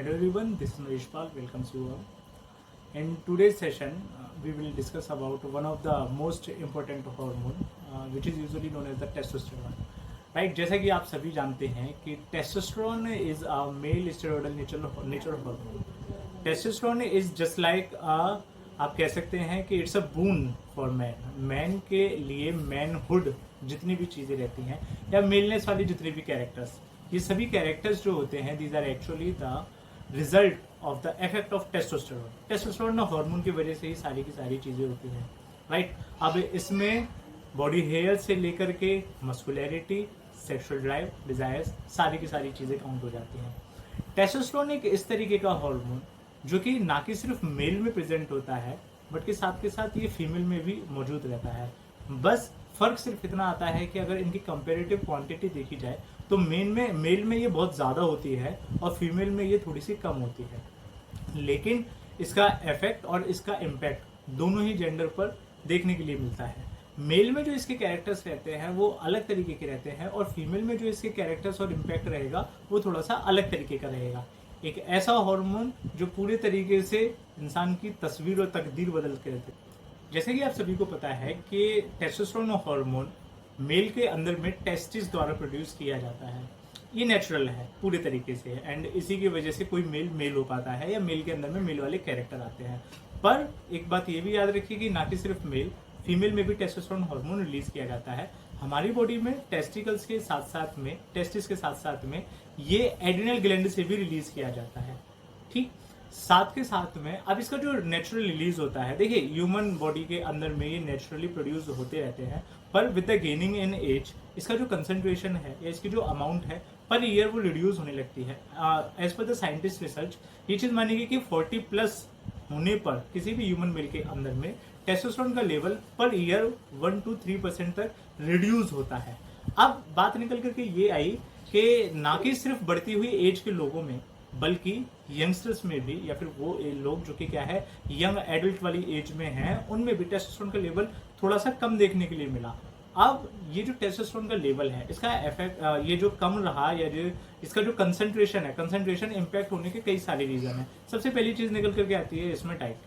Hello everyone, this is Nareshpal. Welcome you all. In today's session, we will discuss about one of the most important hormone, which is usually known as the testosterone. Right? जैसा कि आप सभी जानते हैं कि testosterone is a male steroidal nature hormone. Testosterone is just like आप कह सकते हैं कि it's a boon for man. Man के लिए मैनहुड जितनी भी चीज़ें रहती हैं या मेलनेस वाली जितने भी कैरेक्टर्स, ये सभी कैरेक्टर्स जो होते हैं these are actually the result of the effect of testosterone. Testosterone hormone की वजह से ही सारी की सारी चीज़ें होती हैं. राइट. अब इसमें बॉडी हेयर से लेकर के मस्कुलैरिटी, सेक्सुअल ड्राइव, डिजायर्स, सारी की सारी चीज़ें काउंट हो जाती हैं. टेस्टोस्टेरोन एक इस तरीके का हार्मोन जो कि ना कि सिर्फ मेल में प्रेजेंट होता है बट के साथ ये फीमेल में भी मौजूद रहता है. बस फर्क सिर्फ इतना आता है कि अगर इनकी कंपेरेटिव क्वांटिटी देखी जाए तो मेल में ये बहुत ज़्यादा होती है और फीमेल में ये थोड़ी सी कम होती है. लेकिन इसका इफेक्ट और इसका इम्पैक्ट दोनों ही जेंडर पर देखने के लिए मिलता है. मेल में जो इसके कैरेक्टर्स रहते हैं वो अलग तरीके के रहते हैं और फीमेल में जो इसके कैरेक्टर्स और इम्पैक्ट रहेगा वो थोड़ा सा अलग तरीके का रहेगा. एक ऐसा हार्मोन जो पूरे तरीके से इंसान की तस्वीर और तकदीर बदल के रहते हैं. जैसे कि आप सभी को पता है कि टेस्टोस्टेरोन हार्मोन मेल के अंदर में टेस्टिस द्वारा प्रोड्यूस किया जाता है. ये नेचुरल है पूरे तरीके से एंड इसी की वजह से कोई मेल हो पाता है या मेल के अंदर में मेल वाले कैरेक्टर आते हैं. पर एक बात ये भी याद रखिए कि ना कि सिर्फ मेल, फीमेल में भी टेस्टोस्टेरोन हार्मोन रिलीज किया जाता है. हमारी बॉडी में टेस्टिकल्स के साथ साथ में, टेस्टिस के साथ साथ में ये एड्रिनल ग्लैंड से भी रिलीज किया जाता है. ठीक. साथ के साथ में अब इसका जो नेचुरल रिलीज होता है, देखिए ह्यूमन बॉडी के अंदर में ये नेचुरली प्रोड्यूस होते रहते हैं पर with the gaining in age इसका जो कंसंट्रेशन है या इसकी जो अमाउंट है पर ईयर वो रिड्यूस होने लगती है. As per the scientist research ये चीज़ मानेगी कि 40+ होने पर किसी भी ह्यूमन मेल के अंदर में टेस्टोस्टेरोन का लेवल पर ईयर 1 to 3% तक रिड्यूस होता है. अब बात निकल करके ये आई कि ना कि सिर्फ बढ़ती हुई एज के लोगों में बल्कि यंगस्टर्स में भी या फिर वो लोग जो कि क्या है यंग एडल्ट वाली एज में हैं उनमें भी टेस्टोस्टेरोन का लेवल थोड़ा सा कम देखने के लिए मिला. अब ये जो टेस्टोस्टेरोन का लेवल है इसका इफेक्ट ये जो कम रहा या जो इसका जो कंसंट्रेशन इम्पैक्ट होने के कई सारे रीजन है. सबसे पहली चीज निकल करके आती है इसमें डाइट.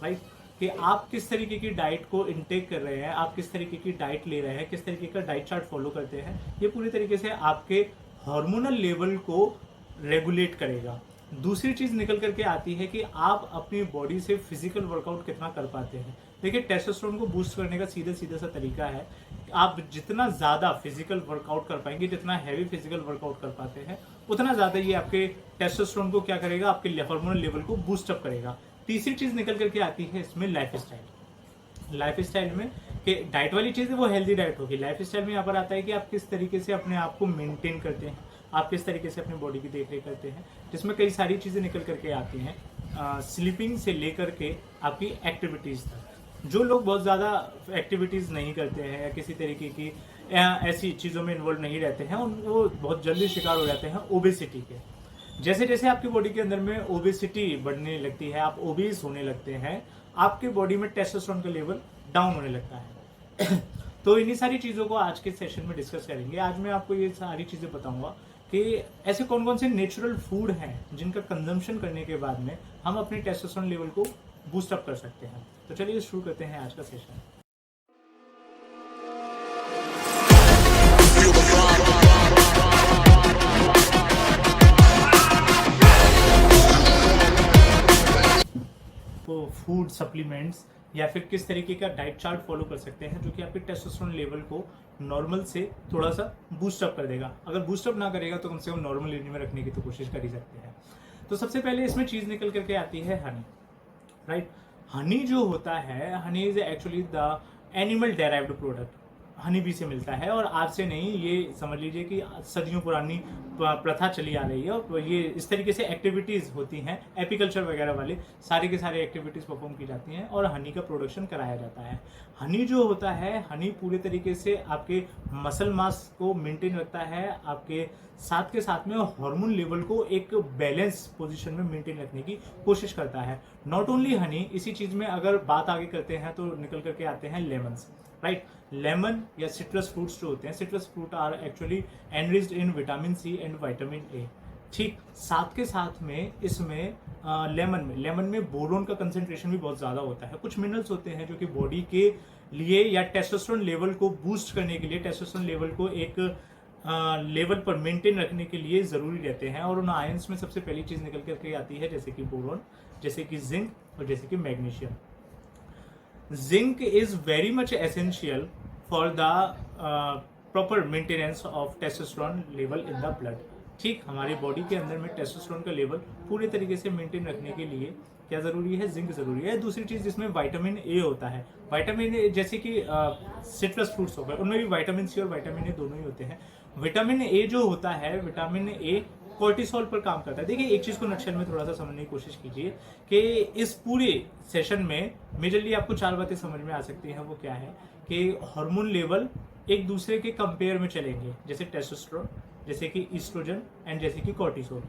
राइट. कि आप किस तरीके की डाइट को इनटेक कर रहे हैं, आप किस तरीके की डाइट ले रहे हैं, किस तरीके का डाइट चार्ट फॉलो करते हैं, ये पूरी तरीके से आपके हार्मोनल लेवल को रेगुलेट करेगा. दूसरी चीज निकल करके आती है कि आप अपनी बॉडी से फिजिकल वर्कआउट कितना कर पाते हैं. देखिए टेस्टोस्टेरोन को बूस्ट करने का सीधा सा तरीका है. आप जितना ज्यादा फिजिकल वर्कआउट कर पाएंगे, जितना हैवी फिजिकल वर्कआउट कर पाते हैं उतना ज्यादा ये आपके टेस्टोस्टेरोन को क्या करेगा, आपके हार्मोनल लेवल को बूस्ट अप करेगा. तीसरी चीज निकल करके आती है इसमें लाइफ स्टाइल में कि डाइट वाली चीज़ है वो हेल्दी डाइट होगी. लाइफ स्टाइल में यहाँ पर आता है कि आप किस तरीके से अपने आप को मेंटेन करते हैं, आप किस तरीके से अपनी बॉडी की देखरेख करते हैं, जिसमें कई सारी चीज़ें निकल करके आती हैं. स्लीपिंग से लेकर के आपकी एक्टिविटीज़ तक. जो लोग बहुत ज़्यादा एक्टिविटीज़ नहीं करते हैं या किसी तरीके की ऐसी चीज़ों में इन्वॉल्व नहीं रहते हैं वो बहुत जल्दी शिकार हो जाते हैं ओबेसिटी के. जैसे जैसे आपकी बॉडी के अंदर में ओबेसिटी बढ़ने लगती है, आप ओबीस होने लगते हैं, आपके बॉडी में टेस्टोस्टेरोन का लेवल डाउन होने लगता है. तो इन्हीं सारी चीज़ों को आज के सेशन में डिस्कस करेंगे. आज मैं आपको ये सारी चीज़ें बताऊंगा कि ऐसे कौन कौन से नेचुरल फूड हैं जिनका कंजम्पशन करने के बाद में हम अपने टेस्टोस्टेरोन लेवल को बूस्ट अप कर सकते हैं. तो चलिए शुरू करते हैं आज का सेशन. तो फूड सप्लीमेंट्स या फिर किस तरीके का डाइट चार्ट फॉलो कर सकते हैं जो कि आपके टेस्टोस्टेरोन लेवल को नॉर्मल से थोड़ा सा बूस्ट अप कर देगा. अगर बूस्ट अप ना करेगा तो कम से कम नॉर्मल रेंज में रखने की तो कोशिश कर ही सकते हैं. तो सबसे पहले इसमें चीज़ निकल करके आती है हनी. राइट. हनी जो होता है, honey is actually the animal derived product. Honey bee से मिलता है और आज से नहीं, ये समझ लीजिए कि सदियों पुरानी प्रथा चली आ रही है और ये इस तरीके से एक्टिविटीज़ होती हैं, एपीकल्चर वगैरह वाले सारे के सारे एक्टिविटीज़ परफॉर्म की जाती हैं और हनी का प्रोडक्शन कराया जाता है. हनी जो होता है, हनी पूरे तरीके से आपके मसल मास को मेंटेन रखता है, आपके साथ के साथ में हार्मोन लेवल को एक बैलेंस पोजीशन में मेंटेन रखने की कोशिश करता है. नॉट ओनली हनी, इसी चीज़ में अगर बात आगे करते हैं तो निकल करके आते हैं लेमन्स. राइट. लेमन या सिट्रस फ्रूट्स जो होते हैं, citrus fruit are actually enriched in vitamin C and vitamin A. ठीक, साथ के साथ में इसमें लेमन में बोरोन का कंसेंट्रेशन भी बहुत ज़्यादा होता है। कुछ मिनरल्स होते हैं जो कि बॉडी के लिए या टेस्टोस्टेरोन लेवल को बूस्ट करने के लिए, टेस्टोस्टेरोन लेवल को एक लेवल पर मेंटेन रखने के लिए ज़रूरी रहते हैं, और उन आयंस में सबसे पहली चीज़ निकल करके आती है जैसे कि बोरोन, जैसे कि जिंक और जैसे कि magnesium. Zinc is very much essential for the proper maintenance of testosterone level in the blood. ठीक, हमारी बॉडी के अंदर में टेस्टोस्टेरोन का लेवल पूरे तरीके से मेंटेन रखने के लिए क्या जरूरी है? जिंक जरूरी है। दूसरी चीज जिसमें विटामिन ए होता है, विटामिन ए जैसे कि सिट्रस फ्रूट्स हो गए, उनमें भी विटामिन सी और विटामिन ए दोनों ही होते हैं। विटामिन ए जो होता है, विटामिन ए कोर्टिसोल पर काम करता है। देखिए, एक चीज को नक्शल में थोड़ा सा समझने की कोशिश कीजिए कि इस पूरे सेशन में मेजरली आपको 4 बातें समझ में आ सकती हैं। वो क्या है कि हार्मोन लेवल एक दूसरे के कंपेयर में चलेंगे, जैसे टेस्टोस्टेरोन, जैसे कि ईस्ट्रोजन एंड जैसे कि कोर्टिसोल।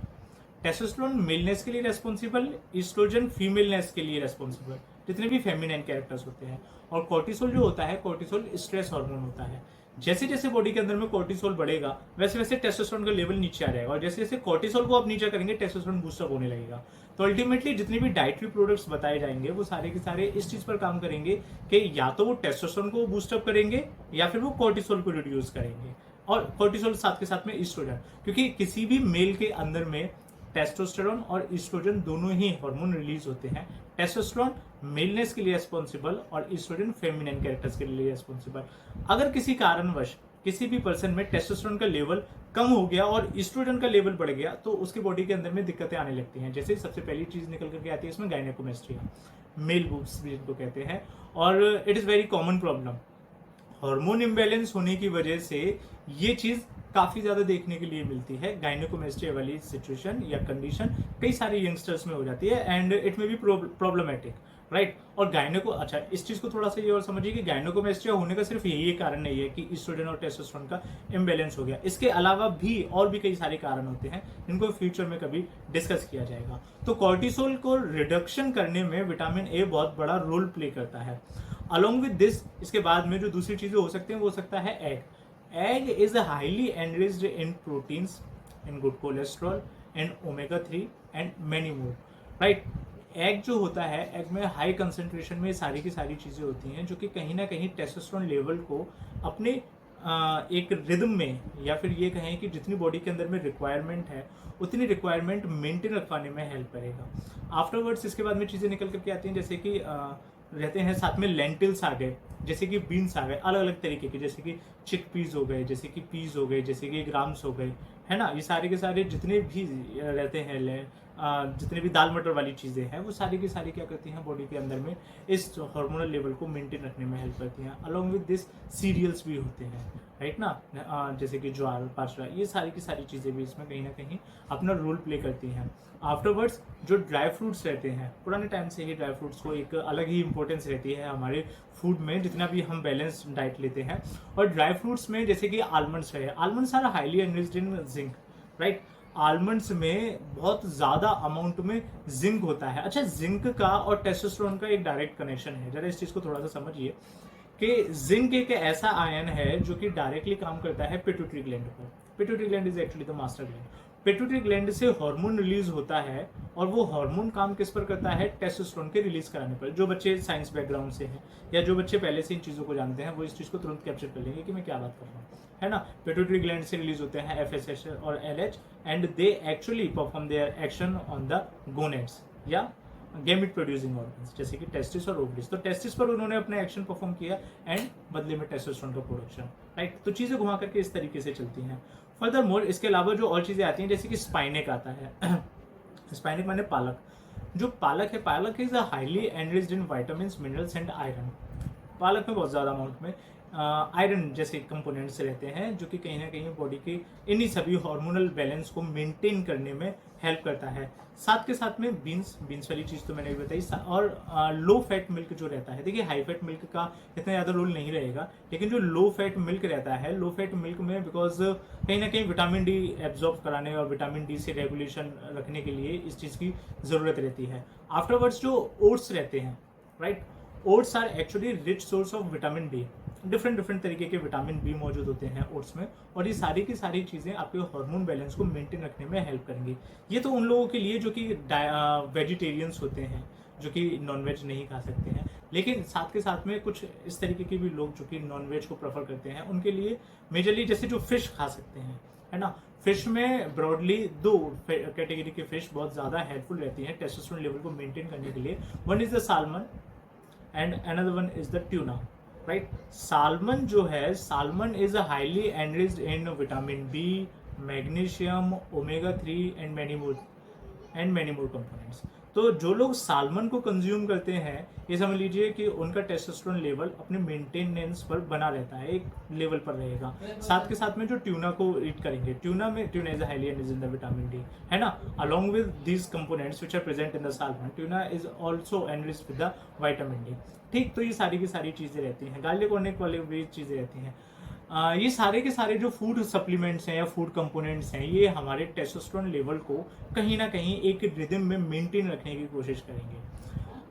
टेस्टोस्टेरोन मेलनेस के लिए रेस्पॉन्सिबल, ईस्ट्रोजन फीमेलनेस के लिए रेस्पॉन्सिबल, जितने भी फेमिनाइन कैरेक्टर्स होते हैं। और कोर्टिसोल जो होता है, कोर्टिसोल स्ट्रेस हार्मोन होता है। जैसे जैसे बॉडी के अंदर में कोर्टिसोल बढ़ेगा वैसे वैसे टेस्टोस्टेरोन का लेवल नीचे आ जाएगा, और जैसे जैसे कोर्टिसोल को आप नीचे करेंगे टेस्टोस्टेरोन बूस्टअप होने लगेगा। तो अल्टीमेटली जितने भी डाइटरी प्रोडक्ट्स बताए जाएंगे वो सारे के सारे इस चीज पर काम करेंगे कि या तो वो टेस्टोस्टेरोन को बूस्टअप करेंगे या फिर वो कोर्टिसोल को रिड्यूस करेंगे, और कोर्टिसोल साथ के साथ में ईस्ट्रोजन, क्योंकि किसी भी मेल के अंदर में टेस्टोस्टेरोन और ईस्ट्रोजन दोनों ही हार्मोन रिलीज होते हैं। टेस्टोस्टेरोन मेलनेस के लिए रिस्पॉन्सिबल और ईस्ट्रोजन फेमिनिन कैरेक्टर्स के लिए रिस्पॉन्सिबल। अगर किसी कारणवश किसी भी पर्सन में टेस्टोस्टेरोन का लेवल कम हो गया और ईस्ट्रोजन का लेवल बढ़ गया तो उसकी बॉडी के अंदर में दिक्कतें आने लगती हैं। जैसे सबसे पहली चीज निकल करके आती है इसमें गायनेकोमेस्ट्रिया, मेल बूब्स भी जिनको कहते हैं, और it is very common problem. Hormone imbalance होने की वजह से ये चीज काफी ज्यादा देखने के लिए मिलती है। गायनेकोमेस्ट्रिया वाली सिचुएशन या कंडीशन कई सारे यंगस्टर्स में हो जाती है एंड इट में भी प्रॉब्लमेटिक, राइट। और गायनेको, अच्छा इस चीज को थोड़ा सा ये और समझिए कि गायनेकोमेस्ट्रिया होने का सिर्फ यही कारण नहीं है कि ईस्ट्रोजन और टेस्टोस्टेरोन का इम्बैलेंस हो गया। इसके अलावा भी और भी कई सारे कारण होते हैं जिनको फ्यूचर में कभी डिस्कस किया जाएगा। तो कोर्टिसोल को रिडक्शन करने में विटामिन ए बहुत बड़ा रोल प्ले करता है। अलॉन्ग विद दिस, इसके बाद में जो दूसरी चीजें हो सकती हैं वो हो सकता है egg. Egg is highly enriched in proteins, in good cholesterol, and omega-3 and many more. Right? Egg जो होता है, एग में हाई कंसेंट्रेशन में सारी की सारी चीज़ें होती हैं जो कि कहीं ना कहीं टेस्टोस्टेरोन लेवल को अपने एक रिदम में, या फिर ये कहें कि जितनी बॉडी के अंदर में रिक्वायरमेंट है उतनी रिक्वायरमेंट मेंटेन रखवाने में हेल्प करेगा। आफ्टरवर्ड्स इसके बाद में चीज़ें निकल करके आती हैं जैसे कि रहते हैं साथ में लेंटिल्स आ गए, जैसे कि बीन्स आ गए अलग अलग तरीके के, जैसे कि चिक पीस हो गए, जैसे कि पीस हो गए, जैसे कि ग्राम्स हो गए, है ना। ये सारे के सारे जितने भी रहते हैं जितने भी दाल मटर वाली चीज़ें हैं वो सारी की सारी क्या करती हैं बॉडी के अंदर में इस हार्मोनल लेवल को मेंटेन रखने में हेल्प करती हैं। अलॉन्ग विद दिस सीरियल्स भी होते हैं, राइट ना, जैसे कि ज्वार, बाजरा, ये सारी की सारी चीज़ें भी इसमें कहीं ना कहीं अपना रोल प्ले करती हैं। आफ्टरवर्ड्स जो ड्राई फ्रूट्स रहते हैं, पुराने टाइम से ही ड्राई फ्रूट्स को एक अलग ही इंपॉर्टेंस रहती है हमारे फूड में, जितना भी हम बैलेंस डाइट लेते हैं। और ड्राई फ्रूट्स में जैसे कि आलमंड्स है, almonds are highly enriched in zinc, right. Almonds में बहुत ज़्यादा अमाउंट में जिंक होता है। अच्छा, जिंक का और टेस्टोस्टेरोन का एक डायरेक्ट कनेक्शन है, जरा इस चीज़ को थोड़ा सा समझिए कि जिंक एक ऐसा आयन है जो कि डायरेक्टली काम करता है पिट्यूटरी ग्लैंड पर। Pituitary gland is actually the master gland. Pituitary gland से हार्मोन रिलीज होता है, और वो हार्मोन काम किस पर करता है? टेस्टोस्टेरोन के रिलीज कराने पर। जो बच्चे साइंस बैकग्राउंड से हैं या जो बच्चे पहले से इन चीज़ों को जानते हैं वो इस चीज़ को तुरंत कैप्चर कर लेंगे कि मैं क्या बात कर रहा हूँ, है ना। पिट्यूटरी ग्लैंड से रिलीज होते हैं FSH और LH and they actually perform their action on the gonads या गैमेट प्रोड्यूसिंग ऑर्गन्स, जैसे कि टेस्टिस और ओवरीज। तो टेस्टिस पर उन्होंने अपना एक्शन परफॉर्म किया एंड बदले में टेस्टोस्टेरोन का प्रोडक्शन, राइट। तो चीज़ें घुमा करके इस तरीके से चलती हैं। फर्दर मोर इसके अलावा जो और चीज़ें आती हैं जैसे कि स्पाइनेक आता है स्पाइनेक माने पालक। जो पालक है, पालक is highly enriched in vitamin, minerals and iron. पालक में बहुत ज़्यादा अमाउंट में आयरन जैसे कंपोनेंट्स रहते हैं जो कि कहीं ना कहीं बॉडी के इन्हीं सभी हार्मोनल बैलेंस को मेंटेन करने में हेल्प करता है। साथ के साथ में बीन्स वाली चीज़ तो मैंने भी बताई, और लो फैट मिल्क जो रहता है, देखिए हाई फैट मिल्क का इतना ज़्यादा रोल नहीं रहेगा, लेकिन जो लो फैट मिल्क रहता है, लो फैट मिल्क में बिकॉज कहीं ना कहीं विटामिन डी एब्जॉर्ब कराने और विटामिन डी से रेगुलेशन रखने के लिए इस चीज़ की ज़रूरत रहती है। आफ्टरवर्ड्स जो ओट्स रहते हैं, right, oats are actually rich source of vitamin D. Different different तरीके के विटामिन बी मौजूद होते हैं ओट्स में, और ये सारी की सारी चीज़ें आपके हार्मोन बैलेंस को मेंटेन रखने में हेल्प करेंगी। ये तो उन लोगों के लिए जो कि वेजिटेरियंस होते हैं, जो कि नॉनवेज नहीं खा सकते हैं, लेकिन साथ के साथ में कुछ इस तरीके के भी लोग जो कि नॉनवेज को प्रेफर करते हैं, उनके लिए मेजरली जैसे जो फिश खा सकते हैं, है ना। फिश में ब्रॉडली दो कैटेगरी के फिश बहुत ज़्यादा हेल्पफुल रहती हैं टेस्टोस्टेरोन लेवल को मेंटेन करने के लिए। One is the salmon and another one is the tuna, right. Salmon जो है, salmon is highly enriched in vitamin B, magnesium, omega 3 and many more components. तो जो लोग साल्मन को कंज्यूम करते हैं, ये समझ लीजिए कि उनका टेस्टोस्टेरोन लेवल अपने मेंटेनेंस पर बना रहता है, एक लेवल पर रहेगा। साथ के साथ में जो ट्यूना को ईट करेंगे, tuna is highly enriched in the vitamin D, है ना। Along with these components which are present in the salmon, tuna is also enriched with the vitamin D. ठीक, तो ये सारी की सारी चीज़ें रहती हैं, गार्लिक और वाली भी चीज़ें रहती हैं। ये सारे के सारे जो फूड सप्लीमेंट्स हैं या फूड कंपोनेंट्स हैं, ये हमारे टेस्टोस्टेरोन लेवल को कहीं ना कहीं एक रिदम में मेंटेन रखने की कोशिश करेंगे।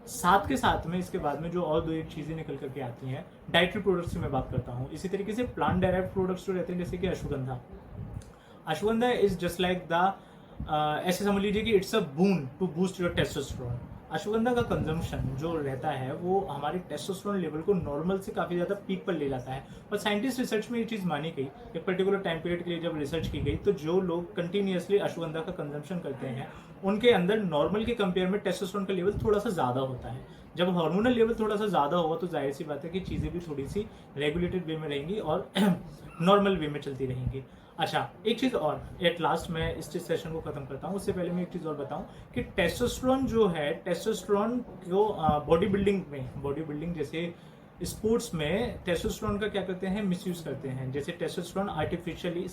साथ के साथ में इसके बाद में जो और दो एक चीज़ें निकल करके आती हैं, डाइटरी प्रोडक्ट्स की मैं बात करता हूँ। इसी तरीके से प्लांट डायरेक्ट प्रोडक्ट्स जो रहते हैं, जैसे कि ashwagandha is just like the ऐसे समझ लीजिए कि it's a boon to boost your testosterone. Ashwagandha का कंजम्पशन जो रहता है वो हमारे टेस्टोस्टेरोन लेवल को नॉर्मल से काफ़ी ज़्यादा पीक पर ले जाता है। और साइंटिस्ट रिसर्च में ये चीज़ मानी गई, एक पर्टिकुलर टाइम पीरियड के लिए जब रिसर्च की गई, तो जो लोग कंटिन्यूसली अश्वगंधा का कंजम्पशन करते हैं, उनके अंदर नॉर्मल के कंपेयर में टेस्टोस्टेरोन का लेवल थोड़ा सा ज़्यादा होता है। जब हार्मोनल लेवल थोड़ा सा ज़्यादा होगा तो जाहिर सी बात है कि चीज़ें भी थोड़ी सी रेगुलेटेड वे में रहेंगी और नॉर्मल वे में चलती रहेंगी। अच्छा, एक चीज़ और एट लास्ट मैं इस सेशन को खत्म करता हूँ, उससे पहले मैं एक चीज़ और बताऊँ कि टेस्टोस्टेरोन जो है, टेस्टोस्टेरोन को बॉडी बिल्डिंग जैसे स्पोर्ट्स में टेस्टोस्टेरोन का क्या करते हैं, मिसयूज करते हैं। जैसे टेस्टोस्टेरोन आर्टिफिशियली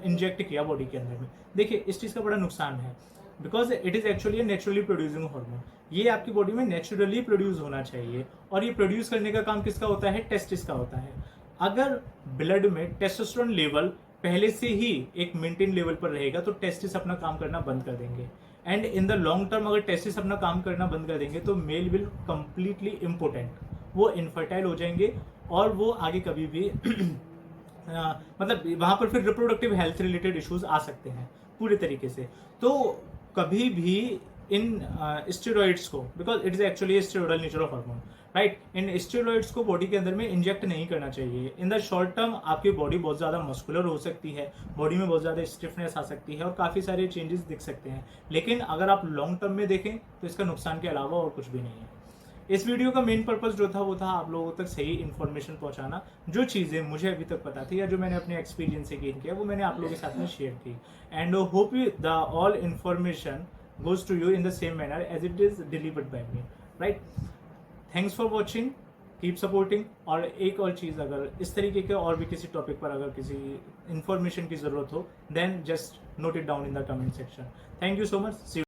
इंजेक्ट किया बॉडी के अंदर में, देखिए इस चीज़ का बड़ा नुकसान है, because it is actually naturally producing hormone. ये आपकी बॉडी में नेचुरली प्रोड्यूस होना चाहिए, और ये प्रोड्यूस करने का काम किसका होता है, टेस्टिस का होता है। अगर ब्लड में टेस्टोस्टेरोन लेवल पहले से ही एक मेंटेन लेवल पर रहेगा तो टेस्टिस अपना काम करना बंद कर देंगे, and in the long term अगर टेस्टिस अपना काम करना बंद कर देंगे तो मेल विल कंप्लीटली इम्पोर्टेंट, वो इनफर्टाइल हो जाएंगे, और वो आगे कभी भी मतलब वहाँ पर फिर रिप्रोडक्टिव हेल्थ रिलेटेड इश्यूज आ सकते हैं पूरे तरीके से। तो कभी भी इन स्टेरॉइड्स को, because it is actually steroidal nature of hormone, right, in steroids को बॉडी के अंदर में इंजेक्ट नहीं करना चाहिए। इन द शॉर्ट टर्म आपकी बॉडी बहुत ज़्यादा मस्कुलर हो सकती है, बॉडी में बहुत ज़्यादा स्टिफनेस आ सकती है और काफ़ी सारे चेंजेस दिख सकते हैं, लेकिन अगर आप लॉन्ग टर्म में देखें तो इसका नुकसान के अलावा और कुछ भी नहीं है। इस वीडियो का मेन पर्पस जो था वो था आप लोगों तक सही इन्फॉर्मेशन पहुंचाना। जो चीज़ें मुझे अभी तक पता थी या जो मैंने अपने एक्सपीरियंस से गेन किया वो मैंने आप लोगों के साथ में शेयर की, and hope the all information goes to you in the same manner as it is delivered by me, right? Thanks for watching, keep supporting। और एक और चीज़, अगर इस तरीके के और भी किसी टॉपिक पर अगर किसी इन्फॉर्मेशन की ज़रूरत हो, then just note it down in the comment section। Thank you so much। See you।